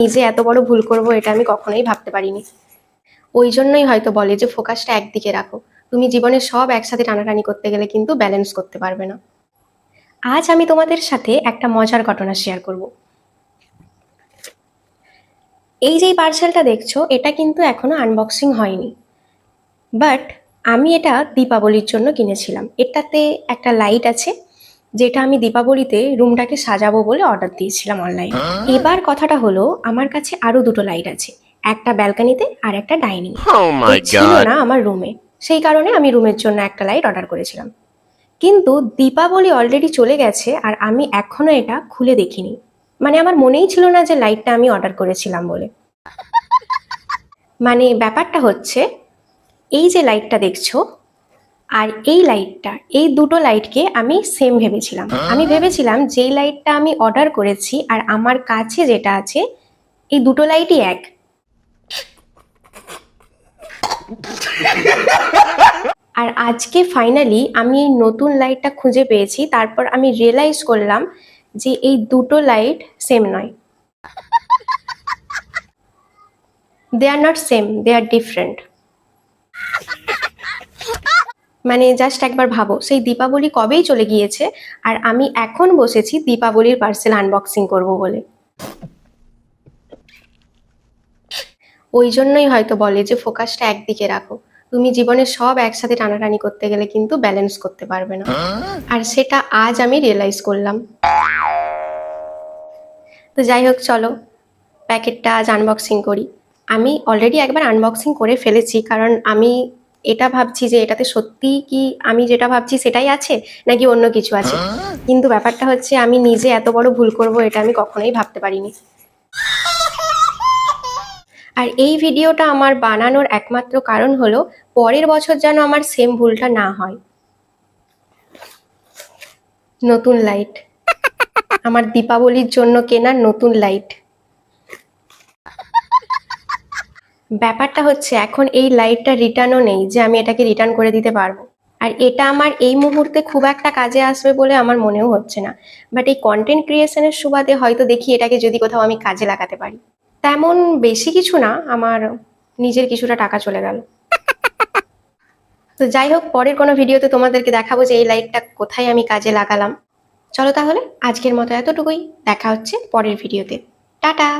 নিজে এত বড় ভুল করব এটা আমি কখনোই ভাবতে পারিনি। ওই জন্যই হয়তো বলে যে ফোকাসটা একদিকে রাখো। তুমি জীবনে সব একসাথে টানাটানি করতে গেলে কিন্তু ব্যালেন্স করতে পারবে না। আজ আমি তোমাদের সাথে একটা মজার ঘটনা শেয়ার করব। এই যে পার্সেলটা দেখছো এটা কিন্তু এখনো আনবক্সিং হয়নি, বাট আমি এটা দীপাবলির জন্য কিনেছিলাম। এটাতে একটা লাইট আছে যেটা আমি দীপাবলিতে রুমটাকে সাজাবো বলে অর্ডার দিয়েছিলাম অনলাইনে। এবার কথাটা হলো, আমার কাছে আরো দুটো লাইট আছে, একটা ব্যালকনিতে আর একটা ডাইনিং। ছিল না আমার রুমে, সেই কারণে আমি রুমের জন্য একটা লাইট অর্ডার করেছিলাম। কিন্তু দীপাবলি অলরেডি চলে গেছে আর আমি এখনো এটা খুলে দেখিনি। মানে আমার মনেই ছিল না যে লাইটটা আমি অর্ডার করেছিলাম বলে। মানে ব্যাপারটা হচ্ছে, এই যে লাইটটা দেখছো আর এই লাইটটা, এই দুটো লাইটকে আমি সেম ভেবেছিলাম। আমি ভেবেছিলাম যেই লাইটটা আমি অর্ডার করেছি আর আমার কাছে যেটা আছে, এই দুটো লাইটই এক। আর আজকে ফাইনালি আমি এই নতুন লাইটটা খুঁজে পেয়েছি। তারপর আমি রিয়েলাইজ করলাম যে এই দুটো লাইট সেম নয়। They are not same, they are different. মানে জাস্ট একবার ভাবো, সেই দীপাবলি কবেই চলে গিয়েছে আর আমি এখন বসেছি দীপাবলির পার্সেল আনবক্সিং করব বলে। ওই জন্যই হয়তো বলে যে ফোকাসটা একদিকে রাখো। তুমি জীবনে সব একসাথে টানাটানি করতে গেলে কিন্তু ব্যালেন্স করতে পারবে না। আর সেটা আজ আমি রিয়েলাইজ করলাম। তো যাই হোক, চলো প্যাকেটটা আজ আনবক্সিং করি। আমি অলরেডি একবার আনবক্সিং করে ফেলেছি, কারণ আমি এটা ভাবছি যে এটাতে সত্যি কি আমি যেটা ভাবছি সেটাই আছে নাকি অন্য কিছু আছে। কিন্তু ব্যাপারটা হচ্ছে, আমি নিজে এত বড় ভুল করব এটা আমি কখনোই ভাবতে পারিনি। আর এই ভিডিওটা আমার বানানোর একমাত্র কারণ হলো পরের বছর যেন আমার সেম ভুলটা না হয়। নতুন লাইট, আমার দীপাবলির জন্য কেনা নতুন লাইট। ব্যাপারটা হচ্ছে, এখন এই লাইটটা রিটার্নও নেই যে আমি এটাকে রিটার্ন করে দিতে পারবো। আর এটা আমার এই মুহূর্তে খুব একটা কাজে আসবে বলে আমার মনেও হচ্ছে না, বাট এই কন্টেন্ট ক্রিয়েশনের সুবাদে হয়তো দেখি এটাকে যদি কোথাও আমি কাজে লাগাতে পারি। তেমন বেশি কিছু না, আমার নিজের কিছুটা টাকা চলে গেল। তো যাই হোক, পরের কোনো ভিডিওতে তোমাদেরকে দেখাবো যে এই লাইটটা কোথায় আমি কাজে লাগালাম। চলো তাহলে আজকের মতো এতটুকুই, দেখা হচ্ছে পরের ভিডিওতে। টাটা।